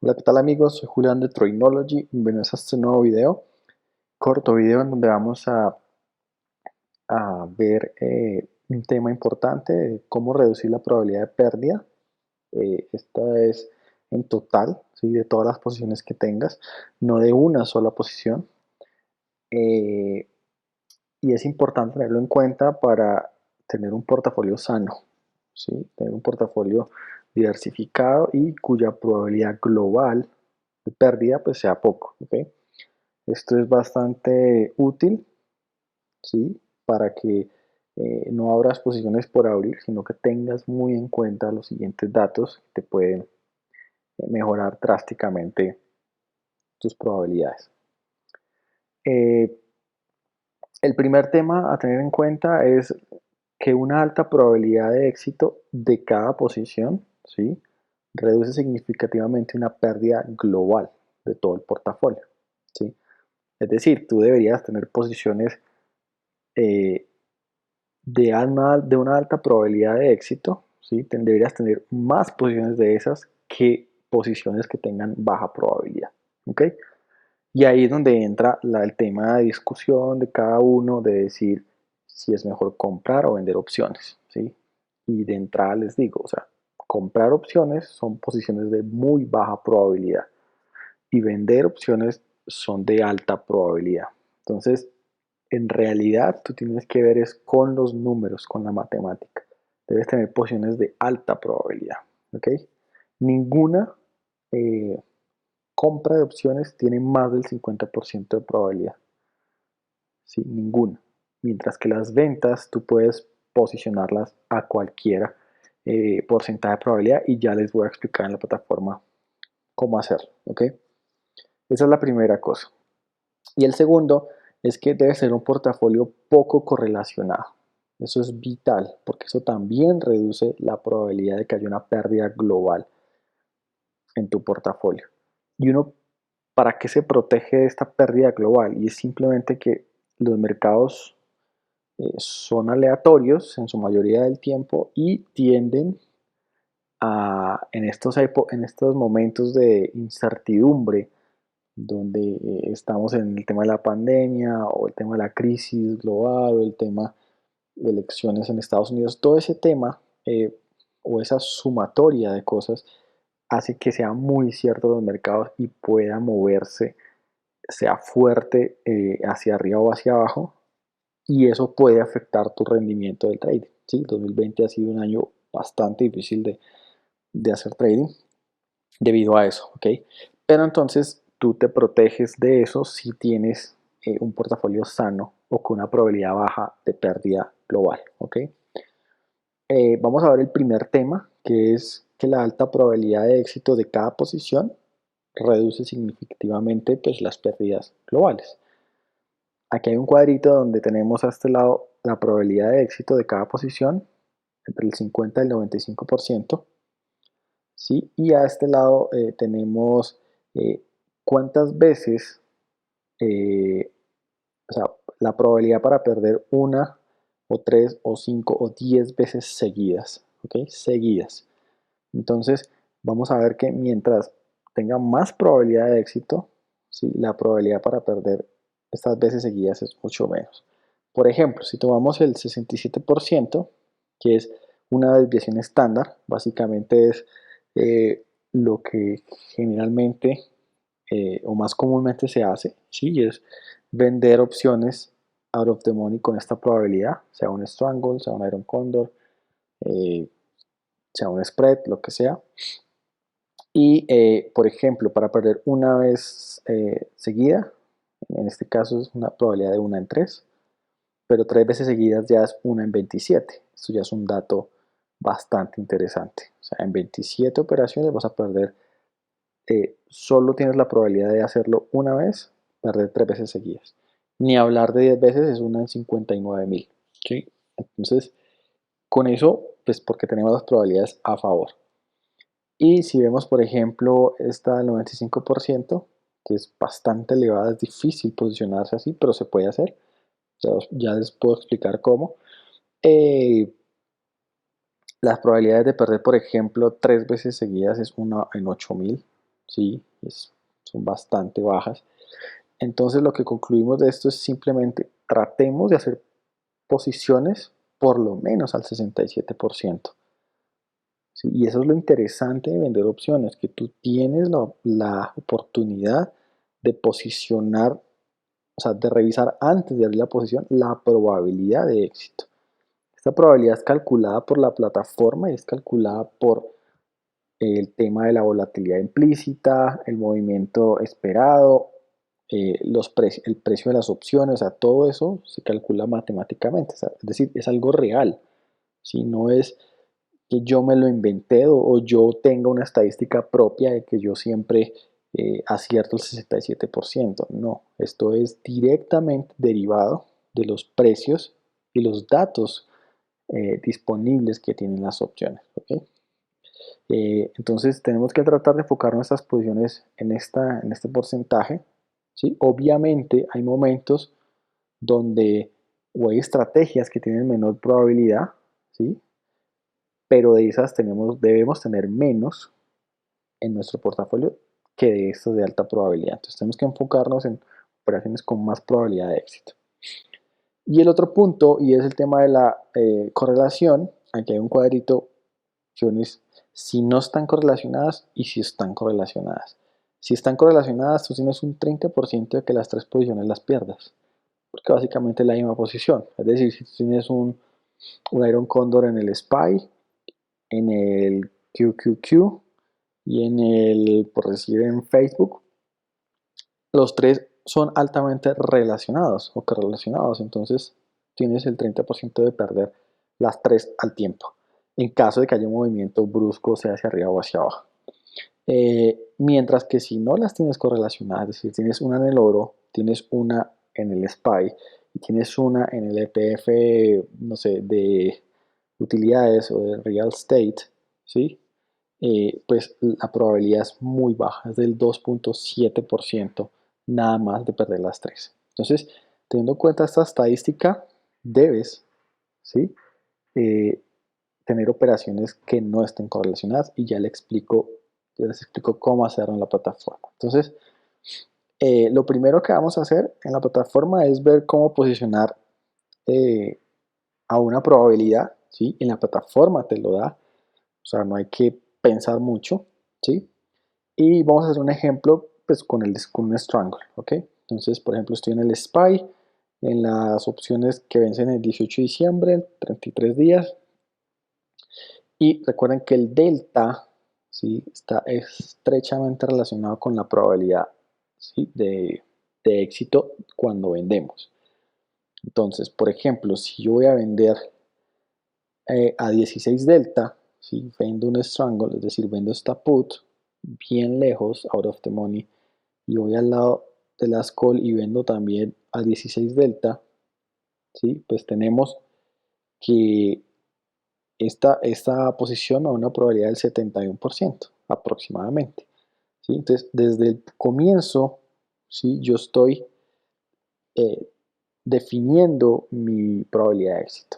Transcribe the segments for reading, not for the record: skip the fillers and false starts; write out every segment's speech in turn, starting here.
Hola, ¿qué tal amigos? Soy Julián de Troinology. Bienvenidos a este nuevo video, corto video en donde vamos a ver un tema importante, de cómo reducir la probabilidad de pérdida. Esta es en total, ¿sí? De todas las posiciones que tengas, no de una sola posición. Eh, y es importante tenerlo en cuenta para tener un portafolio sano, ¿sí? Tener un portafolio diversificado y cuya probabilidad global de pérdida pues sea poco, ¿ok? Esto es bastante útil, ¿sí? Para que no abras posiciones por abrir, sino que tengas muy en cuenta los siguientes datos que te pueden mejorar drásticamente tus probabilidades. Eh, el primer tema a tener en cuenta es que una alta probabilidad de éxito de cada posición, ¿sí? Reduce significativamente una pérdida global de todo el portafolio, ¿sí? Es decir, tú deberías tener posiciones eh, de una alta probabilidad de éxito, ¿sí? Deberías tener más posiciones de esas que posiciones que tengan baja probabilidad, ¿ok? Y ahí es donde entra el tema de discusión de cada uno, de decir si es mejor comprar o vender opciones, ¿sí? Y de entrada les digo, o sea, comprar opciones son posiciones de muy baja probabilidad y vender opciones son de alta probabilidad. Entonces, en realidad tú tienes que ver es con los números, con la matemática. Debes tener posiciones de alta probabilidad, ¿ok? Ninguna eh, compra de opciones tiene más del 50% de probabilidad, ¿sí? Ninguna. Mientras que las ventas tú puedes posicionarlas a cualquiera porcentaje de probabilidad y ya les voy a explicar en la plataforma cómo hacerlo, ¿ok? Esa es la primera cosa. Y el segundo es que debe ser un portafolio poco correlacionado. Eso es vital, porque eso también reduce la probabilidad de que haya una pérdida global en tu portafolio. Y uno, ¿para qué se protege de esta pérdida global? Y es simplemente que los mercados son aleatorios en su mayoría del tiempo y tienden a, en estos momentos de incertidumbre, donde estamos en el tema de la pandemia o el tema de la crisis global o el tema de elecciones en Estados Unidos, todo ese tema o esa sumatoria de cosas hace que sea muy cierto los mercados y pueda moverse, sea fuerte hacia arriba o hacia abajo, y eso puede afectar tu rendimiento del trading. ¿Sí? 2020 ha sido un año bastante difícil de hacer trading debido a eso, ¿ok? Pero entonces tú te proteges de eso si tienes un portafolio sano o con una probabilidad baja de pérdida global, ¿ok? Vamos a ver el primer tema, que es que la alta probabilidad de éxito de cada posición reduce significativamente pues, las pérdidas globales. Aquí hay un cuadrito donde tenemos a este lado la probabilidad de éxito de cada posición entre el 50 y el 95%, ¿sí? Y a este lado tenemos cuántas veces, eh, o sea, la probabilidad para perder una o tres o cinco o 10 veces seguidas, ¿ok? Seguidas. Entonces, vamos a ver que mientras tenga más probabilidad de éxito, ¿sí? La probabilidad para perder estas veces seguidas es mucho menos. Por ejemplo, si tomamos el 67%, que es una desviación estándar, básicamente es lo que generalmente o más comúnmente se hace, ¿sí? Es vender opciones out of the money con esta probabilidad, sea un strangle, sea un iron condor, eh, sea un spread, lo que sea. Y, por ejemplo, para perder una vez seguida, en este caso es una probabilidad de 1 en 3, pero 3 veces seguidas ya es 1 en 27. Esto ya es un dato bastante interesante. O sea, en 27 operaciones vas a perder, solo tienes la probabilidad de hacerlo una vez, perder 3 veces seguidas. Ni hablar de 10 veces es 1 en 59.000. ¿Sí? Entonces, con eso, pues porque tenemos las probabilidades a favor. Y si vemos, por ejemplo, esta del 95%, que es bastante elevada, es difícil posicionarse así, pero se puede hacer. Ya les puedo explicar cómo. Eh, las probabilidades de perder, por ejemplo, 3 veces seguidas es 1 en 8.000. ¿sí? Son bastante bajas. Entonces lo que concluimos de esto es simplemente tratemos de hacer posiciones por lo menos al 67%. ¿Sí? Y eso es lo interesante de vender opciones, que tú tienes la oportunidad de posicionar, o sea, de revisar antes de abrir la posición la probabilidad de éxito. Esta probabilidad es calculada por la plataforma y es calculada por el tema de la volatilidad implícita, el movimiento esperado, el precio de las opciones, o sea, todo eso se calcula matemáticamente, es decir, es algo real, si no es que yo me lo inventé o yo tenga una estadística propia de que yo siempre acierto el 67%. No, esto es directamente derivado de los precios y los datos disponibles que tienen las opciones. ¿Okay? Entonces tenemos que tratar de enfocar nuestras posiciones en este porcentaje. ¿Sí? Obviamente hay momentos donde o hay estrategias que tienen menor probabilidad, ¿sí? Pero de esas debemos tener menos en nuestro portafolio que de estas de alta probabilidad. Entonces tenemos que enfocarnos en operaciones con más probabilidad de éxito. Y el otro punto, y es el tema de la correlación, aquí hay un cuadrito, opciones si no están correlacionadas y si están correlacionadas. Si están correlacionadas, tú tienes un 30% de que las tres posiciones las pierdas, porque básicamente es la misma posición. Es decir, si tú tienes un Iron Condor en el SPY, en el QQQ y en el, por decir, en Facebook, los tres son altamente relacionados o correlacionados, entonces tienes el 30% de perder las tres al tiempo, en caso de que haya un movimiento brusco, sea hacia arriba o hacia abajo. Mientras que si no las tienes correlacionadas, es decir, tienes una en el oro, tienes una en el SPY y tienes una en el ETF, no sé, de utilidades o de real estate, ¿sí? Pues la probabilidad es muy baja, es del 2.7% nada más de perder las tres. Entonces, teniendo en cuenta esta estadística, debes, ¿sí? Eh, tener operaciones que no estén correlacionadas y ya les explico cómo hacerlo en la plataforma. Entonces, lo primero que vamos a hacer en la plataforma es ver cómo posicionar eh, a una probabilidad, ¿sí? En la plataforma te lo da, o sea, no hay que pensar mucho, ¿sí? Y vamos a hacer un ejemplo pues, con un strangle, ¿ok? Entonces, por ejemplo, estoy en el SPY, en las opciones que vencen el 18 de diciembre, 33 días, y recuerden que el delta, ¿sí? Está estrechamente relacionado con la probabilidad, ¿sí? de éxito cuando vendemos. Entonces, por ejemplo, si yo voy a vender a 16 delta, ¿sí? Vendo un strangle, es decir, vendo esta put bien lejos, out of the money, y voy al lado de las call y vendo también a 16 delta, ¿sí? Pues tenemos que esta posición a una probabilidad del 71% aproximadamente, ¿sí? Entonces, desde el comienzo, ¿sí? Yo estoy eh, definiendo mi probabilidad de éxito,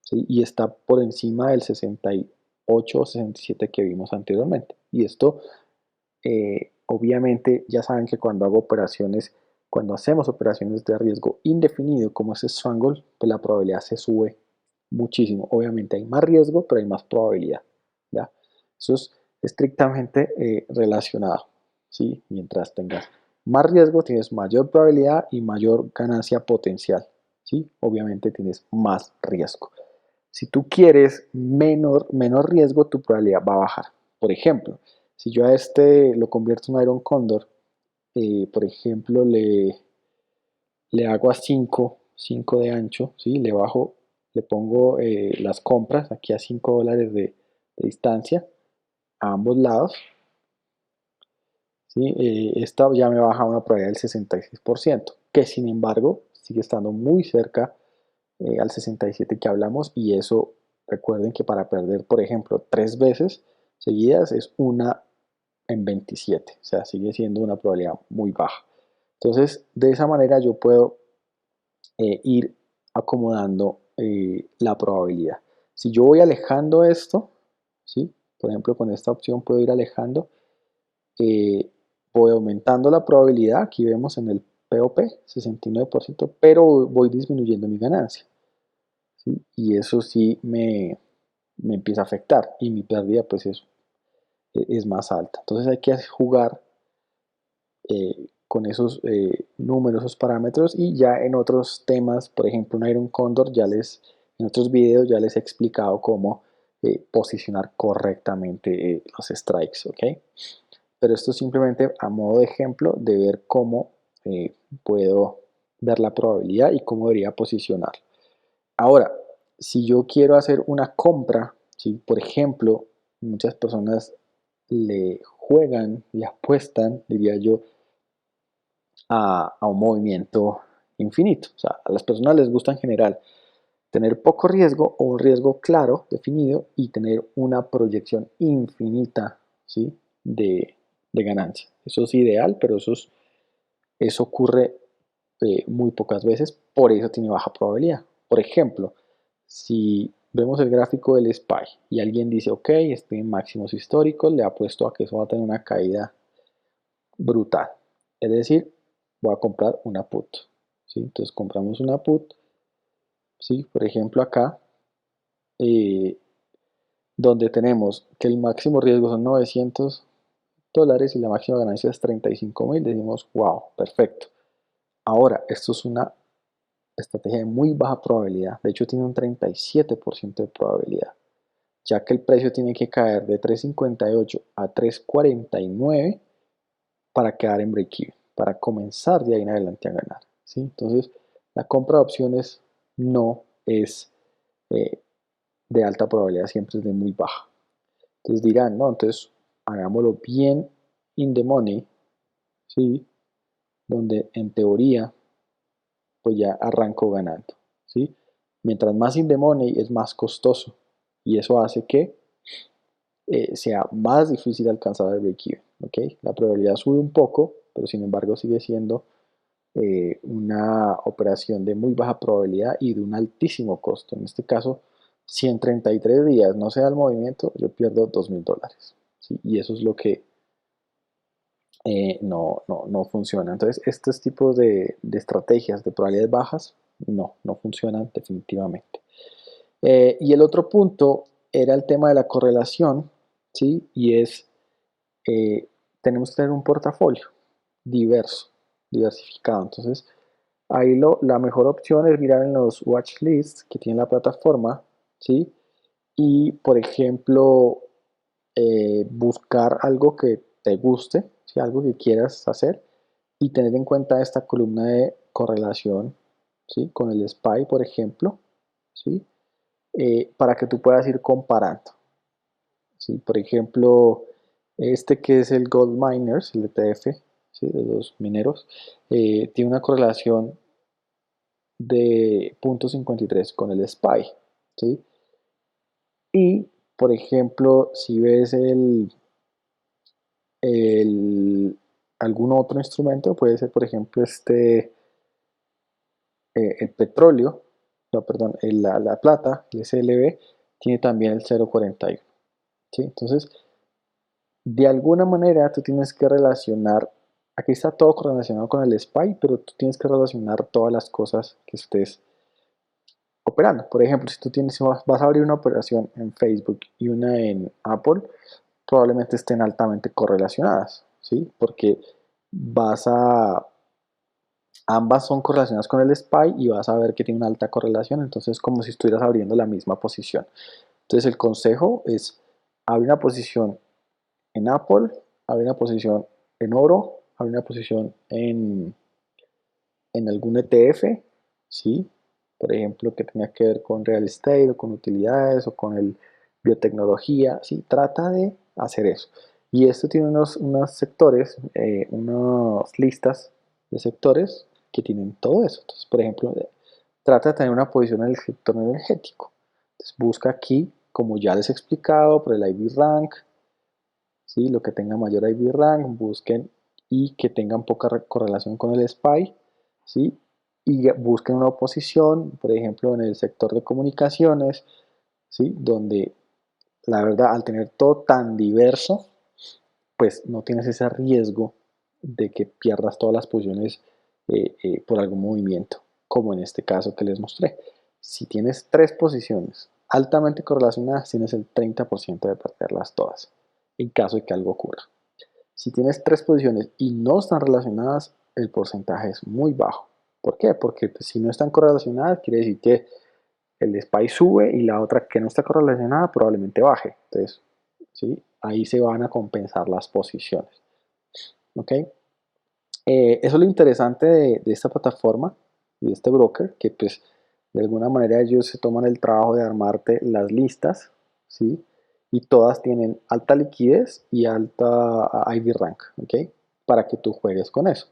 ¿sí? Y está por encima del 68 o 67 que vimos anteriormente. Y esto, obviamente, ya saben que cuando hacemos operaciones de riesgo indefinido, como es Strangle, pues la probabilidad se sube muchísimo. Obviamente hay más riesgo, pero hay más probabilidad, ¿ya? Eso es estrictamente relacionado, ¿sí? Mientras tengas más riesgo, tienes mayor probabilidad y mayor ganancia potencial, ¿sí? Obviamente tienes más riesgo. Si tú quieres menor riesgo, tu probabilidad va a bajar. Por ejemplo, si yo a este lo convierto en Iron Condor, por ejemplo, le hago a 5 de ancho, ¿sí? Le pongo las compras aquí a $5 de distancia a ambos lados, ¿sí? Esta ya me baja una probabilidad del 66%, que sin embargo sigue estando muy cerca al 67 que hablamos, y eso recuerden que para perder, por ejemplo, 3 veces seguidas es una en 27, o sea, sigue siendo una probabilidad muy baja. Entonces, de esa manera yo puedo ir acomodando la probabilidad. Si yo voy alejando esto, ¿sí? Por ejemplo, con esta opción puedo ir alejando, eh, voy aumentando la probabilidad, aquí vemos en el POP 69%, pero voy disminuyendo mi ganancia, ¿sí? Y eso sí me empieza a afectar y mi pérdida pues es más alta. Entonces hay que jugar con esos números, esos parámetros, y ya en otros temas, por ejemplo en Iron Condor, en otros videos ya les he explicado cómo posicionar correctamente los strikes, ¿ok? Pero esto es simplemente a modo de ejemplo de ver cómo puedo ver la probabilidad y cómo debería posicionar. Ahora, si yo quiero hacer una compra, ¿sí? Por ejemplo, muchas personas le juegan, le apuestan, diría yo, a un movimiento infinito. O sea, a las personas les gusta en general tener poco riesgo o un riesgo claro, definido, y tener una proyección infinita, ¿sí? de ganancia. Eso es ideal, pero eso ocurre muy pocas veces, por eso tiene baja probabilidad. Por ejemplo, si vemos el gráfico del SPY y alguien dice, ok, estoy en máximos históricos, le apuesto a que eso va a tener una caída brutal. Es decir, voy a comprar una put. ¿Sí? Entonces compramos una put, ¿sí? Por ejemplo acá, eh, donde tenemos que el máximo riesgo son $900 y la máxima ganancia es 35.000, decimos, wow, perfecto. Ahora, esto es una estrategia de muy baja probabilidad, de hecho tiene un 37% de probabilidad, ya que el precio tiene que caer de 3.58 a 3.49 para quedar en break-even, para comenzar de ahí en adelante a ganar, ¿sí? Entonces, la compra de opciones no es eh, de alta probabilidad, siempre es de muy baja. Entonces dirán, no, entonces hagámoslo bien in the money, ¿sí? Donde en teoría pues ya arranco ganando, ¿sí? Mientras más in the money es más costoso y eso hace que sea más difícil alcanzar el break-even, ¿ok? La probabilidad sube un poco, pero sin embargo sigue siendo una operación de muy baja probabilidad y de un altísimo costo. En este caso, si en 33 días no se da el movimiento, yo pierdo $2.000, ¿sí? Y eso es lo que no funciona. Entonces, estos tipos de estrategias de probabilidades bajas no funcionan definitivamente. Y el otro punto era el tema de la correlación, ¿sí? Y es, tenemos que tener un portafolio diversificado. Entonces, ahí la mejor opción es mirar en los watch lists que tiene la plataforma, ¿sí? Y, por ejemplo, buscar algo que te guste, ¿sí? Algo que quieras hacer y tener en cuenta esta columna de correlación, ¿sí? Con el SPY, por ejemplo, ¿sí? Para que tú puedas ir comparando, ¿sí? Por ejemplo, este que es el Gold Miners, el ETF, ¿sí? De los mineros, tiene una correlación de 0.53 con el SPY, ¿sí? Y, por ejemplo, si ves el, algún otro instrumento, puede ser, por ejemplo, el petróleo, no, perdón, la plata, el SLB, tiene también el 0.41, ¿sí? Entonces, de alguna manera tú tienes que relacionar, aquí está todo correlacionado con el SPY, pero tú tienes que relacionar todas las cosas que estés operando. Por ejemplo, si tú vas a abrir una operación en Facebook y una en Apple, probablemente estén altamente correlacionadas, ¿sí? Porque vas a, ambas son correlacionadas con el SPY y vas a ver que tiene una alta correlación, entonces es como si estuvieras abriendo la misma posición. Entonces el consejo es abrir una posición en Apple, abrir una posición en oro, abrir una posición en algún ETF, ¿sí? Por ejemplo, que tenga que ver con real estate o con utilidades o con el biotecnología, ¿sí? Trata de hacer eso. Y esto tiene unos sectores, unas listas de sectores que tienen todo eso. Entonces, por ejemplo, trata de tener una posición en el sector energético. Entonces, busca aquí, como ya les he explicado, por el IB Rank, ¿sí? Lo que tenga mayor IB Rank, busquen y que tengan poca correlación con el SPY, ¿sí? Y busquen una oposición, por ejemplo, en el sector de comunicaciones, ¿sí? Donde la verdad, al tener todo tan diverso, pues no tienes ese riesgo de que pierdas todas las posiciones por algún movimiento, como en este caso que les mostré. Si tienes 3 posiciones altamente correlacionadas, tienes el 30% de perderlas todas, en caso de que algo ocurra. Si tienes 3 posiciones y no están relacionadas, el porcentaje es muy bajo. ¿Por qué? Porque pues, si no están correlacionadas, quiere decir que el SPY sube y la otra que no está correlacionada probablemente baje. Entonces, ¿sí? Ahí se van a compensar las posiciones. ¿Ok? Eso es lo interesante de esta plataforma y de este broker, que pues de alguna manera ellos se toman el trabajo de armarte las listas, ¿sí? Y todas tienen alta liquidez y alta IV rank, ¿ok? Para que tú juegues con eso.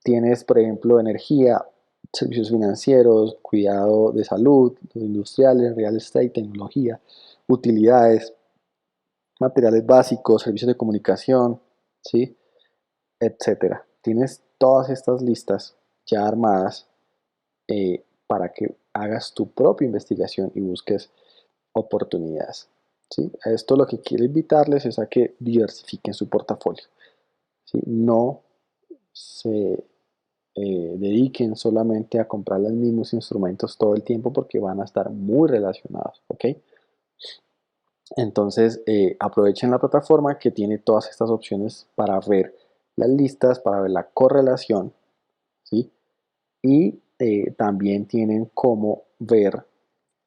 Tienes, por ejemplo, energía, servicios financieros, cuidado de salud, industriales, real estate, tecnología, utilidades, materiales básicos, servicios de comunicación, ¿sí? Etcétera. Tienes todas estas listas ya armadas para que hagas tu propia investigación y busques oportunidades. ¿Sí? Esto lo que quiero invitarles es a que diversifiquen su portafolio. ¿Sí? No se dediquen solamente a comprar los mismos instrumentos todo el tiempo porque van a estar muy relacionados. ¿Ok? Entonces aprovechen la plataforma que tiene todas estas opciones para ver las listas, para ver la correlación, ¿sí? Y también tienen cómo ver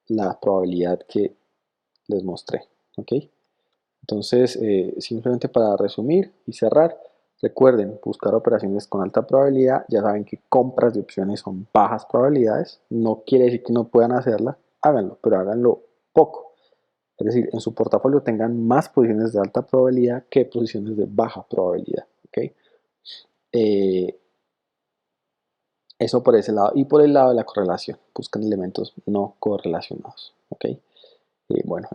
la probabilidad que les mostré. ¿Ok? Entonces, simplemente para resumir y cerrar, recuerden buscar operaciones con alta probabilidad. Ya saben que compras de opciones son bajas probabilidades. No quiere decir que no puedan hacerla, háganlo, pero háganlo poco. Es decir, en su portafolio tengan más posiciones de alta probabilidad que posiciones de baja probabilidad. ¿Ok? Eh, Eso por ese lado. Y por el lado de la correlación, buscan elementos no correlacionados. ¿Ok? Bueno,